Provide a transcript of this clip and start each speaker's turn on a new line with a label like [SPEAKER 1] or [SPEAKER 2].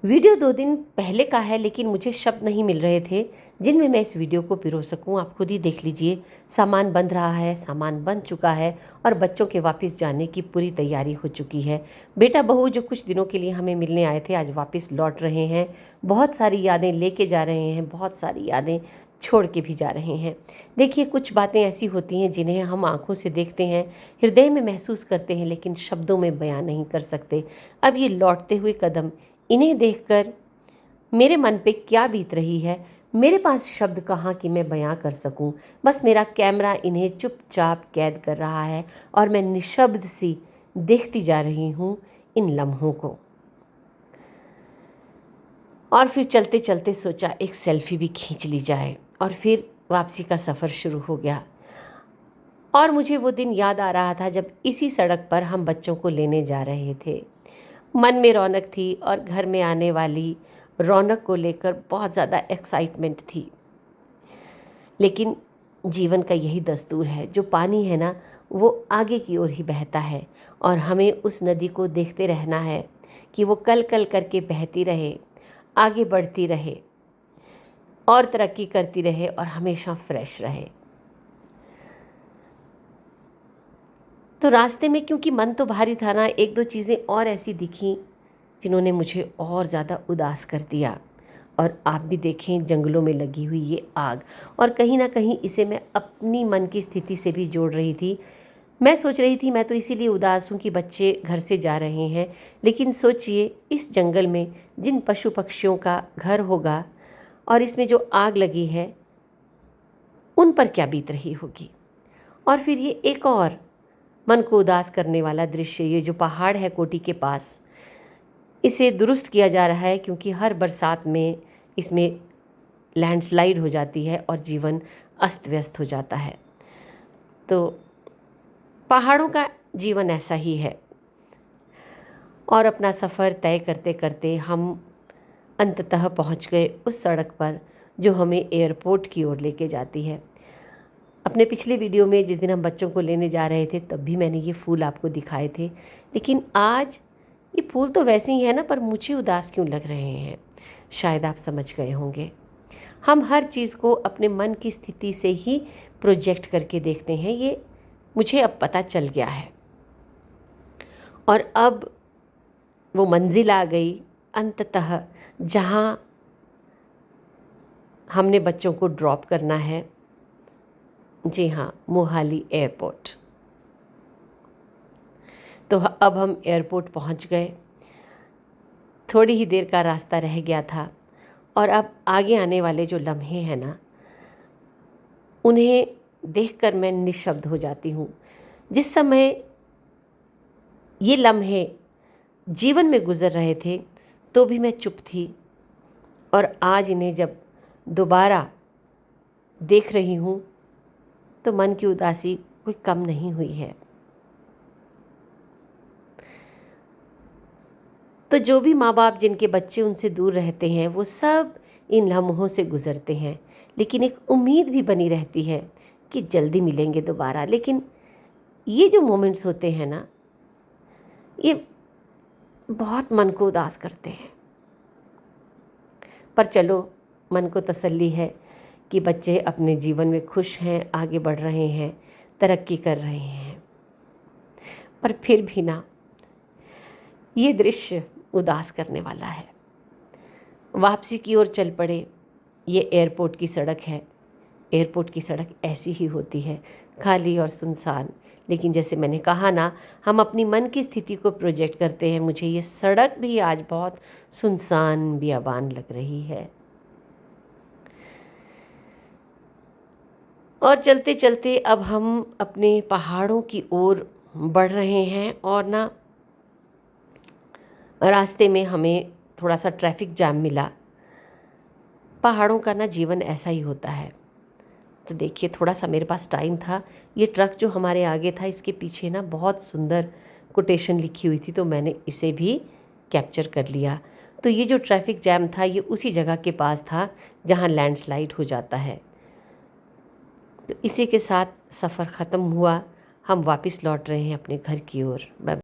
[SPEAKER 1] Video 2 दिन पहले का है, लेकिन मुझे शब्द नहीं मिल रहे थे जिनमें मैं इस वीडियो को पिरो सकूं। आप खुद ही देख लीजिए, सामान बन रहा है, सामान बन चुका है और बच्चों के वापस जाने की पूरी तैयारी हो चुकी है। बेटा बहू जो कुछ दिनों के लिए हमें मिलने आए थे, आज वापस लौट रहे हैं। बहुत सारी यादें लेके जा रहे हैं, बहुत सारी यादें छोड़ के भी जा रहे हैं। देखिए, कुछ बातें ऐसी होती हैं जिन्हें हम आंखों से देखते हैं, हृदय में महसूस करते हैं, लेकिन शब्दों में बयां नहीं कर सकते। अब ये लौटते हुए कदम, इन्हें देखकर मेरे मन पे क्या बीत रही है, मेरे पास शब्द कहाँ कि मैं बयां कर सकूं। बस मेरा कैमरा इन्हें चुपचाप कैद कर रहा है और मैं निशब्द सी देखती जा रही हूं इन लम्हों को। और फिर चलते चलते सोचा एक सेल्फी भी खींच ली जाए, और फिर वापसी का सफ़र शुरू हो गया। और मुझे वो दिन याद आ रहा था जब इसी सड़क पर हम बच्चों को लेने जा रहे थे। मन में रौनक थी और घर में आने वाली रौनक को लेकर बहुत ज़्यादा एक्साइटमेंट थी। लेकिन जीवन का यही दस्तूर है, जो पानी है ना, वो आगे की ओर ही बहता है और हमें उस नदी को देखते रहना है कि वो कल कल करके बहती रहे, आगे बढ़ती रहे और तरक्की करती रहे और हमेशा फ्रेश रहे। तो रास्ते में क्योंकि मन तो भारी था ना, एक दो चीज़ें और ऐसी दिखीं जिन्होंने मुझे और ज़्यादा उदास कर दिया। और आप भी देखें, जंगलों में लगी हुई ये आग, और कहीं ना कहीं इसे मैं अपनी मन की स्थिति से भी जोड़ रही थी। मैं सोच रही थी, मैं तो इसीलिए उदास हूँ कि बच्चे घर से जा रहे हैं, लेकिन सोचिए इस जंगल में जिन पशु पक्षियों का घर होगा और इसमें जो आग लगी है, उन पर क्या बीत रही होगी। और फिर ये एक और मन को उदास करने वाला दृश्य, ये जो पहाड़ है कोटी के पास, इसे दुरुस्त किया जा रहा है क्योंकि हर बरसात में इसमें लैंडस्लाइड हो जाती है और जीवन अस्त व्यस्त हो जाता है। तो पहाड़ों का जीवन ऐसा ही है। और अपना सफ़र तय करते करते हम अंततः पहुंच गए उस सड़क पर जो हमें एयरपोर्ट की ओर लेके जाती है। अपने पिछले वीडियो में जिस दिन हम बच्चों को लेने जा रहे थे, तब भी मैंने ये फूल आपको दिखाए थे, लेकिन आज ये फूल तो वैसे ही है ना, पर मुझे उदास क्यों लग रहे हैं, शायद आप समझ गए होंगे। हम हर चीज़ को अपने मन की स्थिति से ही प्रोजेक्ट करके देखते हैं, ये मुझे अब पता चल गया है। और अब वो मंजिल आ गई अंततः, जहाँ हमने बच्चों को ड्रॉप करना है। जी हाँ, मोहाली एयरपोर्ट। तो अब हम एयरपोर्ट पहुंच गए। थोड़ी ही देर का रास्ता रह गया था और अब आगे आने वाले जो लम्हे हैं ना, उन्हें देखकर मैं निशब्द हो जाती हूँ। जिस समय ये लम्हे जीवन में गुजर रहे थे, तो भी मैं चुप थी, और आज इन्हें जब दोबारा देख रही हूँ तो मन की उदासी कोई कम नहीं हुई है। तो जो भी माँ बाप जिनके बच्चे उनसे दूर रहते हैं, वो सब इन लम्हों से गुज़रते हैं, लेकिन एक उम्मीद भी बनी रहती है कि जल्दी मिलेंगे दोबारा। लेकिन ये जो मोमेंट्स होते हैं ना, ये बहुत मन को उदास करते हैं। पर चलो, मन को तसल्ली है कि बच्चे अपने जीवन में खुश हैं, आगे बढ़ रहे हैं, तरक्की कर रहे हैं। पर फिर भी ना, ये दृश्य उदास करने वाला है। वापसी की ओर चल पड़े। ये एयरपोर्ट की सड़क है। एयरपोर्ट की सड़क ऐसी ही होती है, खाली और सुनसान। लेकिन जैसे मैंने कहा ना, हम अपनी मन की स्थिति को प्रोजेक्ट करते हैं। मुझे ये सड़क भी आज बहुत सुनसान बियाबान लग रही है। और चलते चलते अब हम अपने पहाड़ों की ओर बढ़ रहे हैं, और ना रास्ते में हमें थोड़ा सा ट्रैफिक जाम मिला। पहाड़ों का ना जीवन ऐसा ही होता है। तो देखिए, थोड़ा सा मेरे पास टाइम था। ये ट्रक जो हमारे आगे था, इसके पीछे ना बहुत सुंदर कोटेशन लिखी हुई थी, तो मैंने इसे भी कैप्चर कर लिया। तो ये जो ट्रैफिक जैम था, ये उसी जगह के पास था जहाँ लैंडस्लाइड हो जाता है। तो इसी के साथ सफ़र ख़त्म हुआ। हम वापस लौट रहे हैं अपने घर की ओर। बाय।